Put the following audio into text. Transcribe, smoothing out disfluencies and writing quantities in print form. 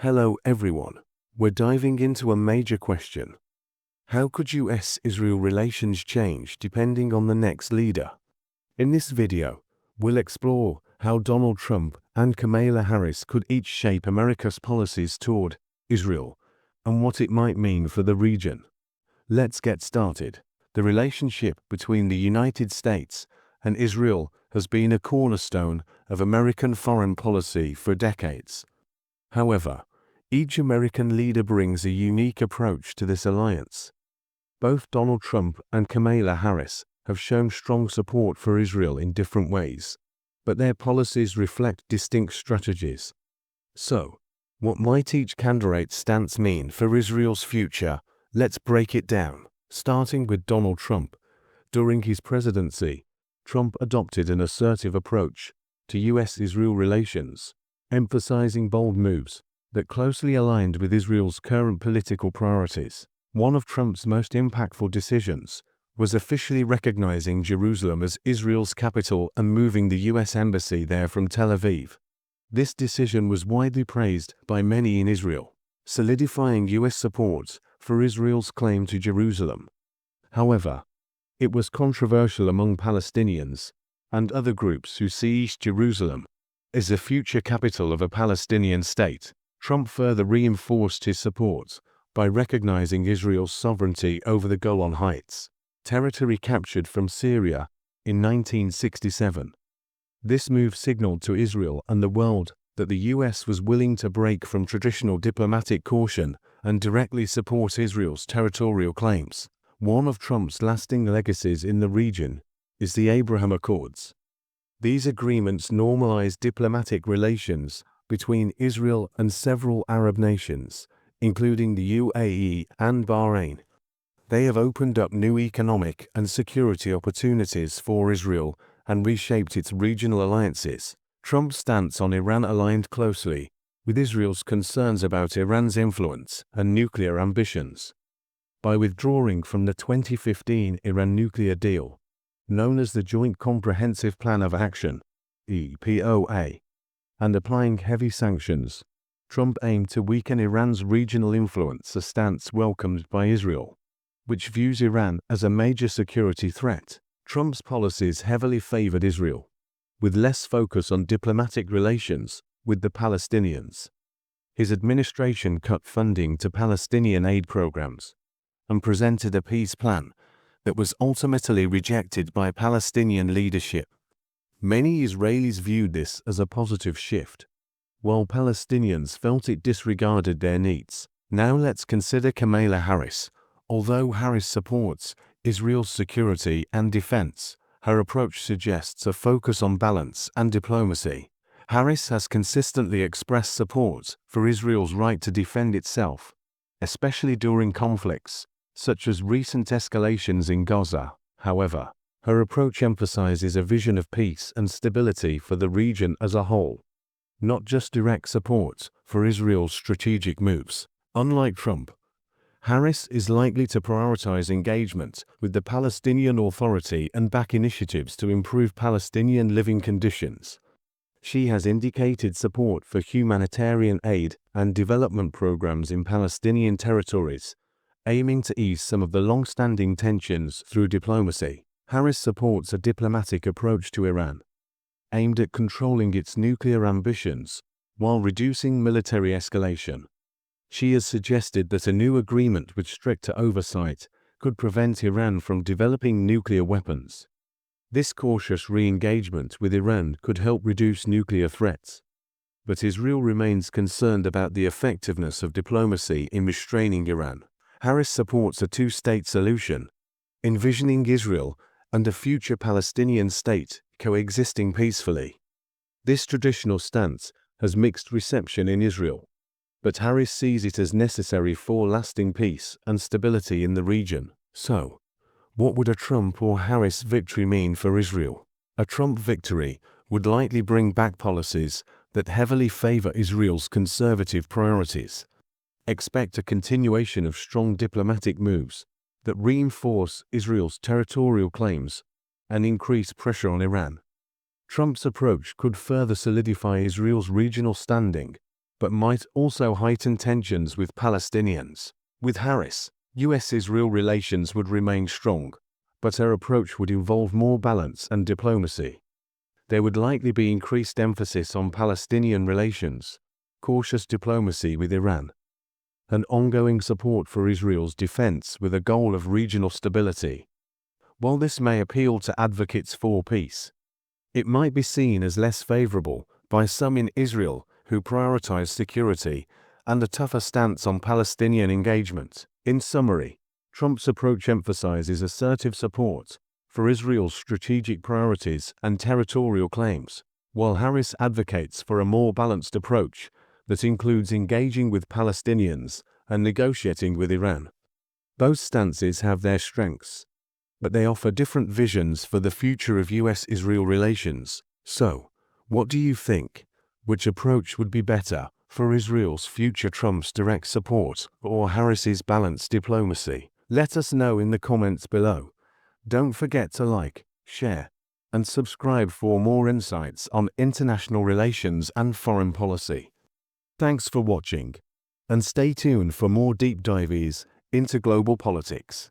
Hello everyone. We're diving into a major question. How could U.S. Israel relations change depending on the next leader? In this video, we'll explore how Donald Trump and Kamala Harris could each shape America's policies toward Israel and what it might mean for the region. Let's get started. The relationship between the United States and Israel has been a cornerstone of American foreign policy for decades. However, each American leader brings a unique approach to this alliance. Both Donald Trump and Kamala Harris have shown strong support for Israel in different ways, but their policies reflect distinct strategies. So, what might each candidate's stance mean for Israel's future? Let's break it down, starting with Donald Trump. During his presidency, Trump adopted an assertive approach to U.S. Israel relations, emphasizing bold moves that closely aligned with Israel's current political priorities. One of Trump's most impactful decisions was officially recognizing Jerusalem as Israel's capital and moving the U.S. embassy there from Tel Aviv. This decision was widely praised by many in Israel, solidifying U.S. support for Israel's claim to Jerusalem. However, it was controversial among Palestinians and other groups who see East Jerusalem as the future capital of a Palestinian state. Trump further reinforced his support by recognizing Israel's sovereignty over the Golan Heights, territory captured from Syria in 1967. This move signaled to Israel and the world that the U.S. was willing to break from traditional diplomatic caution and directly support Israel's territorial claims. One of Trump's lasting legacies in the region is the Abraham Accords. These agreements normalized diplomatic relations between Israel and several Arab nations, including the UAE and Bahrain. They have opened up new economic and security opportunities for Israel and reshaped its regional alliances. Trump's stance on Iran aligned closely with Israel's concerns about Iran's influence and nuclear ambitions. By withdrawing from the 2015 Iran nuclear deal, known as the Joint Comprehensive Plan of Action, EPOA, and applying heavy sanctions, Trump aimed to weaken Iran's regional influence, a stance welcomed by Israel, which views Iran as a major security threat. Trump's policies heavily favored Israel, with less focus on diplomatic relations with the Palestinians. His administration cut funding to Palestinian aid programs and presented a peace plan that was ultimately rejected by Palestinian leadership. Many Israelis viewed this as a positive shift, while Palestinians felt it disregarded their needs. Now let's consider Kamala Harris. Although Harris supports Israel's security and defense, her approach suggests a focus on balance and diplomacy. Harris has consistently expressed support for Israel's right to defend itself, especially during conflicts such as recent escalations in Gaza. However, her approach emphasizes a vision of peace and stability for the region as a whole, not just direct support for Israel's strategic moves. Unlike Trump, Harris is likely to prioritize engagement with the Palestinian Authority and back initiatives to improve Palestinian living conditions. She has indicated support for humanitarian aid and development programs in Palestinian territories, aiming to ease some of the long-standing tensions through diplomacy. Harris supports a diplomatic approach to Iran, aimed at controlling its nuclear ambitions while reducing military escalation. She has suggested that a new agreement with stricter oversight could prevent Iran from developing nuclear weapons. This cautious re-engagement with Iran could help reduce nuclear threats, but Israel remains concerned about the effectiveness of diplomacy in restraining Iran. Harris supports a two-state solution, envisioning Israel and a future Palestinian state coexisting peacefully. This traditional stance has mixed reception in Israel, but Harris sees it as necessary for lasting peace and stability in the region. So, what would a Trump or Harris victory mean for Israel? A Trump victory would likely bring back policies that heavily favor Israel's conservative priorities. Expect a continuation of strong diplomatic moves that reinforce Israel's territorial claims and increase pressure on Iran. Trump's approach could further solidify Israel's regional standing but might also heighten tensions with Palestinians. With Harris, U.S.-Israel relations would remain strong, but her approach would involve more balance and diplomacy. There would likely be increased emphasis on Palestinian relations, cautious diplomacy with Iran, and ongoing support for Israel's defense with a goal of regional stability. While this may appeal to advocates for peace, it might be seen as less favorable by some in Israel who prioritize security and a tougher stance on Palestinian engagement. In summary, Trump's approach emphasizes assertive support for Israel's strategic priorities and territorial claims, while Harris advocates for a more balanced approach that includes engaging with Palestinians and negotiating with Iran. Both stances have their strengths, but they offer different visions for the future of U.S.-Israel relations. So, what do you think? Which approach would be better for Israel's future, Trump's direct support or Harris's balanced diplomacy? Let us know in the comments below. Don't forget to like, share, and subscribe for more insights on international relations and foreign policy. Thanks for watching, and stay tuned for more deep dives into global politics.